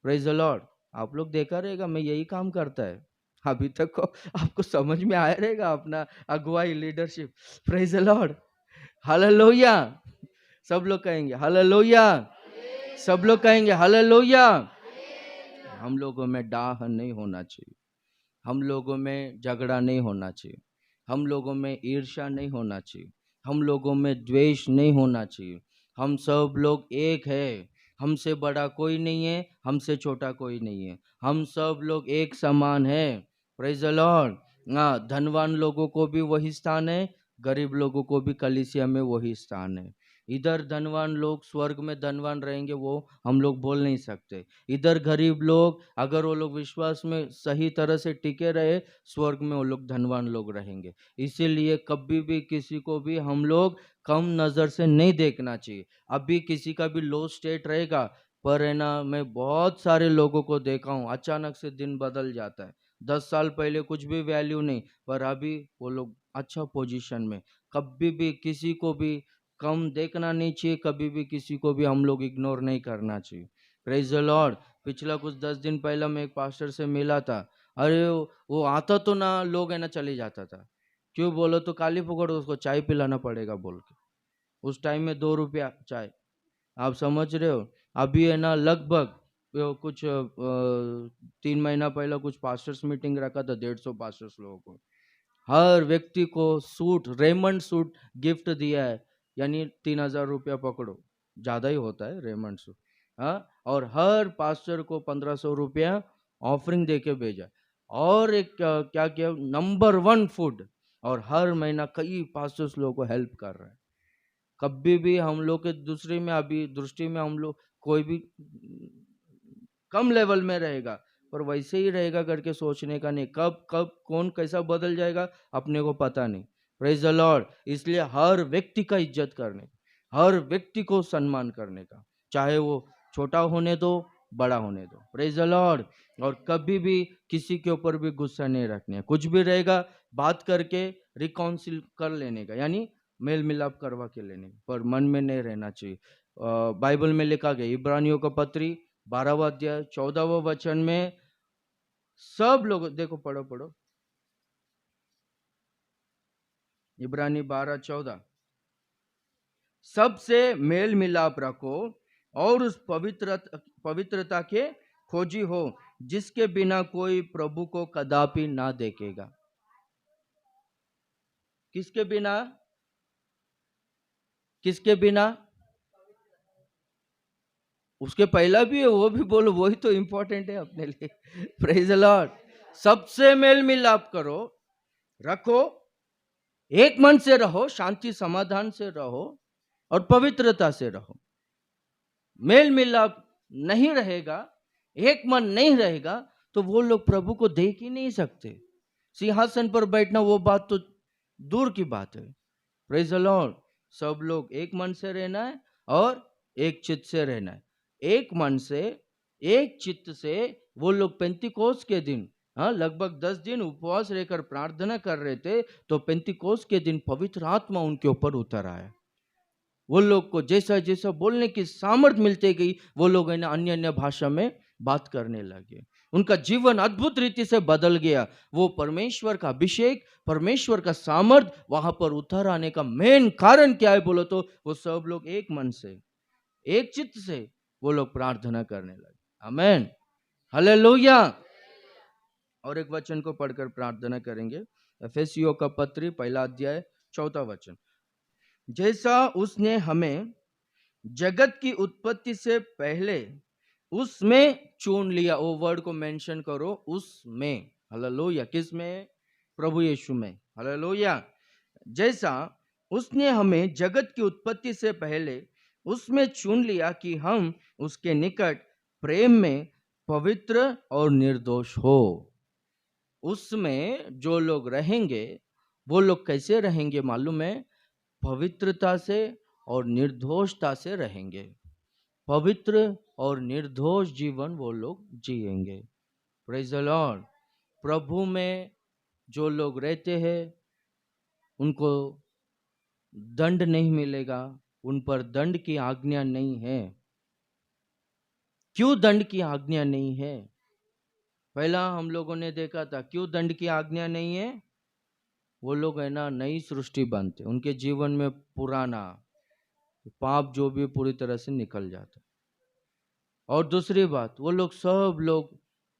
Praise the Lord. आप लोग देखा रहेगा मैं यही काम करता है अभी तक को, आपको समझ में आया रहेगा अपना अगुवाई leadership. Praise the Lord. Hallelujah. सब लोग कहेंगे हालेलुया, सब लोग कहेंगे हालेलुया। हम लोगों में डाह नहीं होना चाहिए, हम लोगों में झगड़ा नहीं होना चाहिए, हम लोगों में ईर्ष्या नहीं होना चाहिए, हम लोगों में द्वेष नहीं होना चाहिए। हम सब लोग एक है, हमसे बड़ा कोई नहीं है, हमसे छोटा कोई नहीं है, हम सब लोग एक समान है। Praise the Lord. हाँ, धनवान लोगों को भी वही स्थान है, गरीब लोगों को भी कलीसिया में वही स्थान है। इधर धनवान लोग स्वर्ग में धनवान रहेंगे वो हम लोग बोल नहीं सकते, इधर गरीब लोग अगर वो लोग विश्वास में सही तरह से टिके रहे स्वर्ग में वो लोग धनवान लोग रहेंगे। इसीलिए कभी भी किसी को भी हम लोग कम नज़र से नहीं देखना चाहिए। अभी किसी का भी लो स्टेट रहेगा, पर है ना, मैं बहुत सारे लोगों को देखा हूँ अचानक से दिन बदल जाता है। 10 साल पहले कुछ भी वैल्यू नहीं, पर अभी वो लोग अच्छा पोजीशन में। कभी भी किसी को भी कम देखना नहीं चाहिए, कभी भी किसी को भी हम लोग इग्नोर नहीं करना चाहिए। Praise the Lord. पिछला कुछ 10 दिन पहले मैं एक पास्टर से मिला था। अरे वो आता तो ना, लोग है ना चले जाता था। क्यों बोलो तो काली पकड़ उसको चाय पिलाना पड़ेगा बोल के। उस टाइम में 2 रुपया चाय, आप समझ रहे हो। अभी है ना लगभग कुछ 3 महीना पहले कुछ पास्टर्स मीटिंग रखा था, 150 पास्टर्स लोगों को, हर व्यक्ति को सूट, रेमंड सूट गिफ्ट दिया है। यानी 3,000 रुपया पकड़ो, ज़्यादा ही होता है रेमंड सूट। हाँ, और हर पास्टर को 1,500 रुपया ऑफरिंग दे के भेजा। और एक क्या किया, नंबर 1 फूड, और हर महीना कई पास्टर्स लोगों को हेल्प कर रहे हैं। कभी भी हम लोग के दूसरे में अभी दृष्टि में हम लोग कोई भी कम लेवल में रहेगा, पर वैसे ही रहेगा करके सोचने का नहीं। कब कब कौन कैसा बदल जाएगा अपने को पता नहीं। Praise the Lord. इसलिए हर व्यक्ति का इज्जत करने, हर व्यक्ति को सम्मान करने का, चाहे वो छोटा होने दो बड़ा होने दो। Praise the Lord. और कभी भी किसी के ऊपर भी गुस्सा नहीं रखने, कुछ भी रहेगा बात करके रिकाउंसिल कर लेने का, यानी मेल मिलाप करवा के लेने, पर मन में नहीं रहना चाहिए। बाइबल में लिखा गया इब्रानियों का पत्री 12वां अध्याय 14वां वचन में, सब लोग देखो, पढ़ो पढ़ो, इब्रानी 12:14। सबसे मेल मिलाप रखो और उस पवित्रता के खोजी हो, जिसके बिना कोई प्रभु को कदापि ना देखेगा। किसके बिना? किसके बिना? उसके पहला भी है, वो भी बोलो, वही तो इंपॉर्टेंट है अपने लिए। Praise the Lord. सबसे मेल मिलाप करो, रखो, एक मन से रहो, शांति समाधान से रहो और पवित्रता से रहो। मेल मिलाप नहीं रहेगा, एक मन नहीं रहेगा, तो वो लोग प्रभु को देख ही नहीं सकते। सिंहासन पर बैठना वो बात तो दूर की बात है। Praise the Lord. सब लोग एक मन से रहना है और एक चित्त से रहना है। एक मन से, एक चित्त से वो लोग पेंतिकोस के दिन, हाँ, लगभग 10 दिन उपवास रहकर प्रार्थना कर रहे थे, तो पेंतिकोस के दिन पवित्र आत्मा उनके ऊपर उतर आया। वो लोग को जैसा जैसा बोलने की सामर्थ्य मिलती गई, वो लोग अन्य अन्य भाषा में बात करने लगे। उनका जीवन अद्भुत रीति से बदल गया। वो परमेश्वर का अभिषेक, परमेश्वर का सामर्थ्य वहां पर उतर आने का मेन कारण क्या है बोलो तो, वो सब लोग एक मन से, एक चित्त से वो लोग प्रार्थना करने लगे। आमेन, हालेलुया। और एक वचन को पढ़कर प्रार्थना करेंगे। एफेसियों का पत्री 1 अध्याय 4 वचन। जैसा उसने हमें जगत की उत्पत्ति से पहले उसमें चुन लिया, वो वर्ड को मेंशन करो, उसमें। हालेलुया। किस में? प्रभु यीशु में। हालेलुया। जैसा उसने हमें जगत की उत्पत्ति से पहले उसमें चुन लिया कि हम उसके निकट प्रेम में पवित्र और निर्दोष हो। उसमें जो लोग रहेंगे वो लोग कैसे रहेंगे मालूम है? पवित्रता से और निर्दोषता से रहेंगे। पवित्र और निर्दोष जीवन वो लोग जिएंगे। Praise the Lord. प्रभु में जो लोग रहते हैं उनको दंड नहीं मिलेगा, उन पर दंड की आज्ञा नहीं है। क्यों दंड की आज्ञा नहीं है? पहला हम लोगों ने देखा था क्यों दंड की आज्ञा नहीं है। वो लोग है ना नई सृष्टि बनते, उनके जीवन में पुराना पाप जो भी पूरी तरह से निकल जाता। और दूसरी बात, वो लोग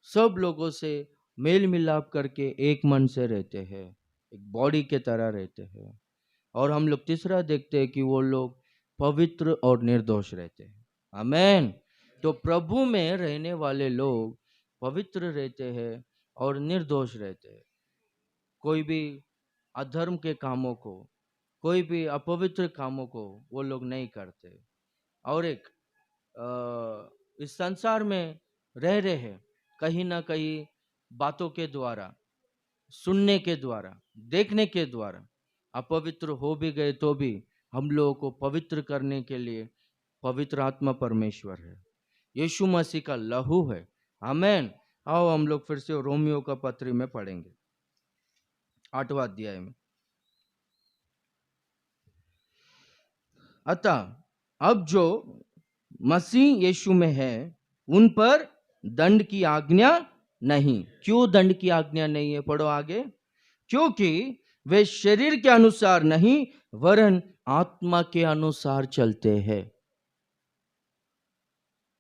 सब लोगों से मेल मिलाप करके एक मन से रहते हैं, एक बॉडी के तरह रहते हैं। और हम लोग तीसरा देखते हैं कि वो लोग पवित्र और निर्दोष रहते हैं। आमेन। तो प्रभु में रहने वाले लोग पवित्र रहते हैं और निर्दोष रहते हैं। कोई भी अधर्म के कामों को, कोई भी अपवित्र कामों को वो लोग नहीं करते। और एक इस संसार में रह रहे हैं, कहीं ना कहीं बातों के द्वारा, सुनने के द्वारा, देखने के द्वारा अपवित्र हो भी गए तो भी हम लोगों को पवित्र करने के लिए पवित्र आत्मा परमेश्वर है, यीशु मसीह का लहू है। आमेन। आओ हम लोग फिर से रोमियो का पत्री में पढ़ेंगे 8वां अध्याय में। अतः अब जो मसीह यीशु में है उन पर दंड की आज्ञा नहीं। क्यों दंड की आज्ञा नहीं है? पढ़ो आगे। क्योंकि वे शरीर के अनुसार नहीं वरन आत्मा के अनुसार चलते हैं।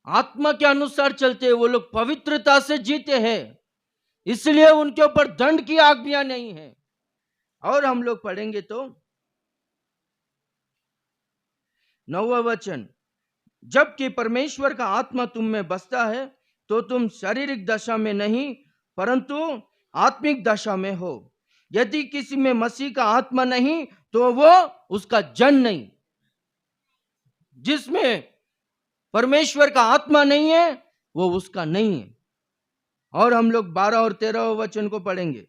आत्मा के अनुसार चलते हैं, वो लोग पवित्रता से जीते हैं, इसलिए उनके ऊपर दंड की आज्ञा नहीं है। और हम लोग पढ़ेंगे तो 9वां वचन, जबकि परमेश्वर का आत्मा तुम में बसता है तो तुम शारीरिक दशा में नहीं परंतु आत्मिक दशा में हो। यदि किसी में मसीह का आत्मा नहीं तो वो उसका जन नहीं। जिसमें परमेश्वर का आत्मा नहीं है वो उसका नहीं है। और हम लोग 12 और 13 वचन को पढ़ेंगे।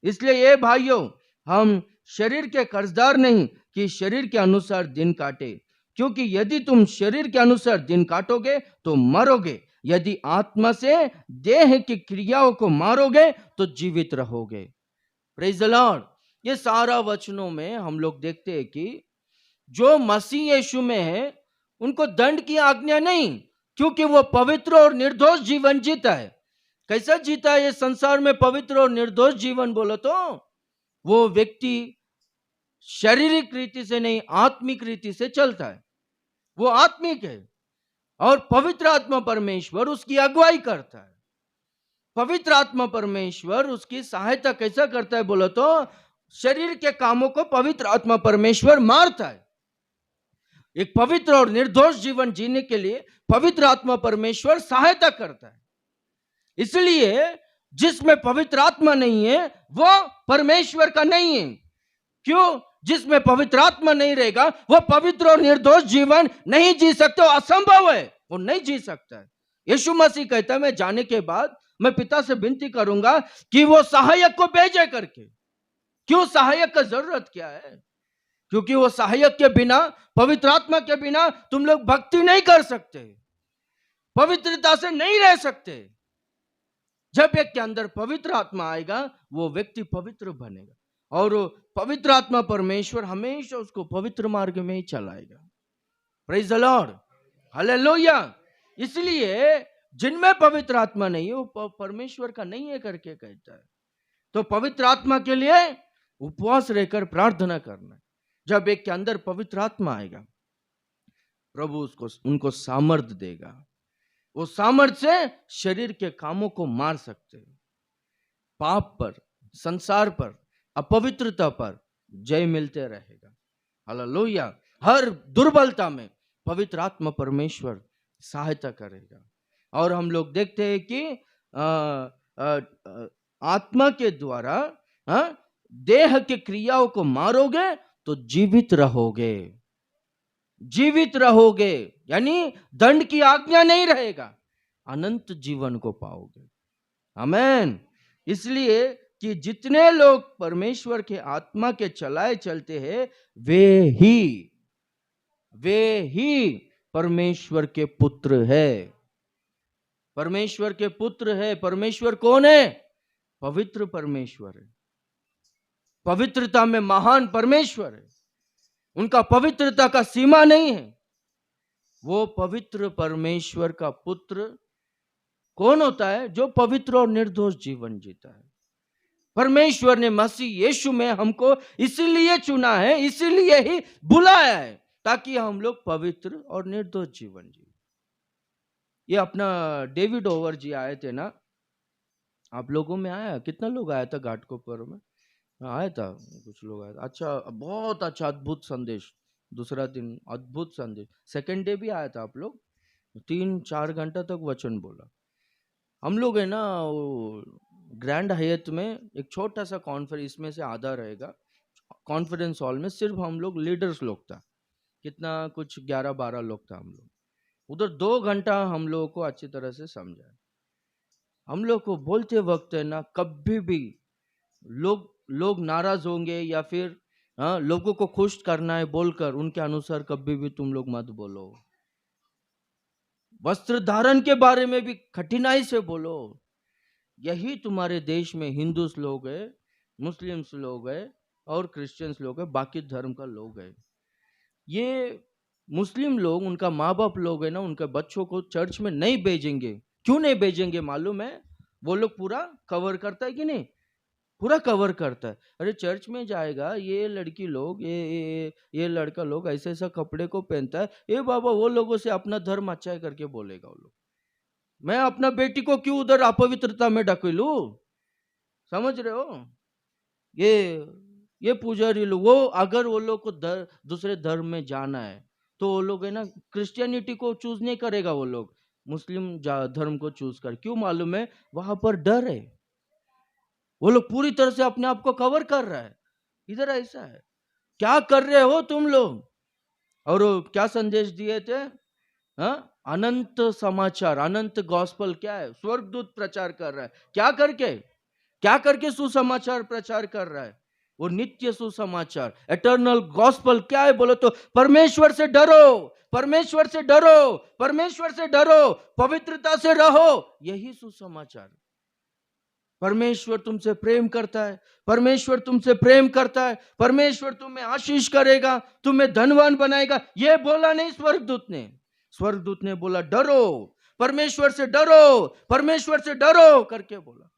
इसलिए ये भाइयों, हम शरीर के कर्जदार नहीं कि शरीर के अनुसार दिन काटे, क्योंकि यदि तुम शरीर के अनुसार दिन काटोगे तो मरोगे, यदि आत्मा से देह की क्रियाओं को मारोगे तो जीवित रहोगे। Praise the Lord. ये सारा वचनों में हम लोग देखते हैं कि जो मसीह यीशु में है उनको दंड की आज्ञा नहीं, क्योंकि वो पवित्र और निर्दोष जीवन जीता है। कैसा जीता है ये संसार में पवित्र और निर्दोष जीवन? बोलो तो वो व्यक्ति शारीरिक रीति से नहीं आत्मिक रीति से चलता है, वो आत्मिक है। और पवित्र आत्मा परमेश्वर उसकी अगुवाई करता है। पवित्र आत्मा परमेश्वर उसकी सहायता कैसा करता है? बोलो तो शरीर के कामों को पवित्र आत्मा परमेश्वर मारता है। एक पवित्र और निर्दोष जीवन जीने के लिए पवित्र आत्मा परमेश्वर सहायता करता है। इसलिए जिसमें पवित्र आत्मा नहीं है वो परमेश्वर का नहीं है। क्यों? जिसमें पवित्र आत्मा नहीं रहेगा वो पवित्र और निर्दोष जीवन नहीं जी सकते, असंभव है, वो नहीं जी सकता है। यीशु मसीह कहता है मैं जाने के बाद मैं पिता से विनती करूंगा कि वो सहायक को भेजे करके। क्यों? सहायक का जरूरत क्या है? क्योंकि वो सहायक के बिना, पवित्र आत्मा के बिना तुम लोग भक्ति नहीं कर सकते, पवित्रता से नहीं रह सकते। जब एक के अंदर पवित्र आत्मा आएगा वो व्यक्ति पवित्र बनेगा और पवित्र आत्मा परमेश्वर हमेशा उसको पवित्र मार्ग में ही चलाएगा। Praise the Lord, hallelujah. इसलिए जिनमें पवित्र आत्मा नहीं है वो परमेश्वर का नहीं है करके कहता है। तो पवित्र आत्मा के लिए उपवास रहकर प्रार्थना करना। जब एक के अंदर पवित्र आत्मा आएगा प्रभु उनको सामर्थ्य देगा, वो सामर्थ्य से शरीर के कामों को मार सकते हैं। पाप पर, संसार पर, अपवित्रता पर जय मिलते रहेगा। हालेलुया। हर दुर्बलता में पवित्र आत्मा परमेश्वर सहायता करेगा। और हम लोग देखते हैं कि आत्मा के द्वारा देह के क्रियाओं को मारोगे तो जीवित रहोगे। जीवित रहोगे, यानी दंड की आज्ञा नहीं रहेगा, अनंत जीवन को पाओगे। आमेन। इसलिए कि जितने लोग परमेश्वर के आत्मा के चलाए चलते हैं, वे ही परमेश्वर के पुत्र है। परमेश्वर के पुत्र है। परमेश्वर कौन है? पवित्र परमेश्वर है। पवित्रता में महान परमेश्वर है। उनका पवित्रता का सीमा नहीं है। वो पवित्र परमेश्वर का पुत्र कौन होता है? जो पवित्र और निर्दोष जीवन जीता है। परमेश्वर ने मसीह यीशु में हमको इसीलिए चुना है, इसीलिए ही बुलाया है, ताकि हम लोग पवित्र और निर्दोष जीवन जिए। ये अपना डेविड ओवर जी आए थे ना, आप लोगों में आया? कितना लोग आया था घाटकोपर में? आया था, कुछ लोग आया था। अच्छा, बहुत अच्छा, अद्भुत संदेश। दूसरा दिन अद्भुत संदेश। सेकंड डे भी आया था आप लोग, 3-4 घंटा तक वचन बोला। हम लोग है ना, वो ग्रैंड हयात में एक छोटा सा कॉन्फ्रेंस, इसमें से आधा रहेगा, कॉन्फ्रेंस हॉल में सिर्फ हम लोग लीडर्स लोग था। कितना, कुछ 11-12 लोग था हम लोग उधर। 2 घंटा हम लोगों को अच्छी तरह से समझाया। हम लोग को बोलते वक्त है ना, कभी भी लोग नाराज होंगे या फिर लोगों को खुश करना है बोलकर उनके अनुसार कभी भी तुम लोग मत बोलो। वस्त्र धारण के बारे में भी कठिनाई से बोलो। यही तुम्हारे देश में हिंदूस लोग है, मुस्लिम्स लोग है और क्रिश्चियंस लोग है, बाकी धर्म का लोग है। ये मुस्लिम लोग, उनका माँ बाप लोग है ना, उनके बच्चों को चर्च में नहीं भेजेंगे। क्यों नहीं भेजेंगे मालूम है? वो लोग पूरा कवर करता है कि नहीं? पूरा कवर करता है। अरे चर्च में जाएगा, ये लड़की लोग, ये लड़का लोग ऐसे ऐसा कपड़े को पहनता है, ये बाबा वो लोगों से अपना धर्म अच्छा है करके बोलेगा वो लोग। मैं अपना बेटी को क्यों उधर अपवित्रता में ढकेलू? समझ रहे हो? ये पुजारी लोग, वो अगर वो लोग को दूसरे धर्म में जाना है तो वो लोग है ना, क्रिश्चियनिटी को चूज नहीं करेगा, वो लोग मुस्लिम धर्म को चूज कर। क्यों मालूम है? वहां पर डर है। वो लोग पूरी तरह से अपने आप को कवर कर रहा है। इधर ऐसा है। क्या कर रहे हो तुम लोग? और क्या संदेश दिए थे? अनंत समाचार, अनंत गॉस्पल क्या है? स्वर्गदूत प्रचार कर रहा है। क्या करके सुसमाचार प्रचार कर रहा है? वो नित्य सुसमाचार, एटर्नल गॉस्पल क्या है बोलो तो? परमेश्वर से डरो, परमेश्वर से डरो, परमेश्वर से डरो, पवित्रता से रहो। यही सुसमाचार। परमेश्वर तुमसे प्रेम करता है, परमेश्वर तुमसे प्रेम करता है, परमेश्वर तुम्हें आशीष करेगा, तुम्हें धनवान बनाएगा। ये बोला नहीं स्वर्गदूत ने। स्वर्गदूत ने बोला डरो, परमेश्वर से डरो, परमेश्वर से डरो करके बोला।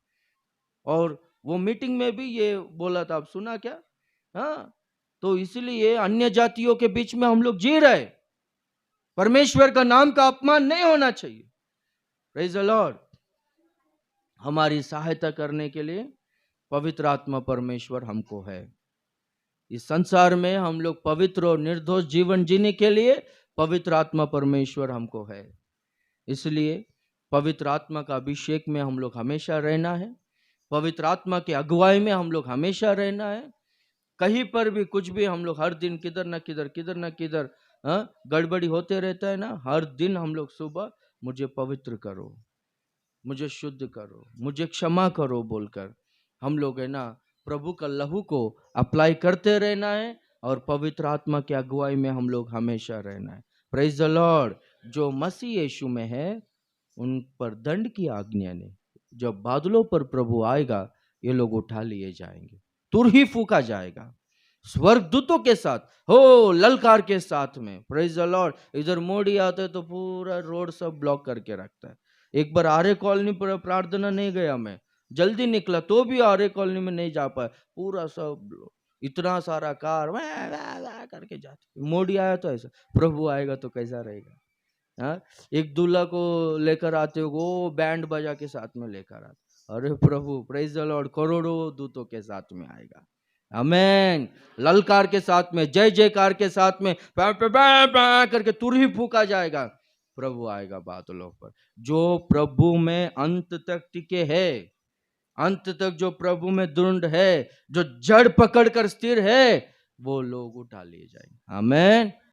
और वो मीटिंग में भी ये बोला था, आप सुना क्या? हाँ, तो इसलिए अन्य जातियों के बीच में हम लोग जी रहे, परमेश्वर का नाम का अपमान नहीं होना चाहिए। Praise the Lord. हमारी सहायता करने के लिए पवित्र आत्मा परमेश्वर हमको है। इस संसार में हम लोग पवित्र और निर्दोष जीवन जीने के लिए पवित्र आत्मा परमेश्वर हमको है। इसलिए पवित्र आत्मा का अभिषेक में हम लोग हमेशा रहना है, पवित्र आत्मा की अगुवाई में हम लोग हमेशा रहना है। कहीं पर भी कुछ भी हम लोग हर दिन किधर न किधर गड़बड़ी होते रहता है ना। हर दिन हम लोग सुबह मुझे पवित्र करो, मुझे शुद्ध करो, मुझे क्षमा करो बोलकर हम लोग है ना प्रभु का लहू को अप्लाई करते रहना है और पवित्र आत्मा की अगुवाई में हम लोग हमेशा रहना है। Praise the Lord. जो मसीह यीशु में है उन पर दंड की आज्ञा नहीं। जब बादलों पर प्रभु आएगा ये लोग उठा लिए जाएंगे, तुरही फूका जाएगा स्वर्गदूतों के साथ, हो ललकार के साथ में। Praise the Lord. इधर मोदी आते तो पूरा रोड सब ब्लॉक करके रखता है। एक बार आर्य कॉलोनी पर प्रार्थना नहीं गया, मैं जल्दी निकला तो भी आर्य कॉलोनी में नहीं जा पाया, पूरा सब इतना सारा कार वाह वाह वाह करके जाते। मोदी आया तो ऐसा, प्रभु आएगा तो कैसा रहेगा? हाँ, एक दूल्हा को लेकर आते हो, वो बैंड बजा के साथ में लेकर आते। अरे प्रभु, प्रेज द लॉर्ड, करोड़ों दूतों के साथ में आएगा। आमेन। ललकार के साथ में, जय जयकार के साथ में, पा पा पा पा करके तुरही फूका जाएगा। प्रभु आएगा बादलों पर। जो प्रभु में अंत तक टिके है, अंत तक जो प्रभु में दृढ़ है, जो जड़ पकड़ कर स्थिर है, वो लोग उठा लिए जाएंगे। आमेन।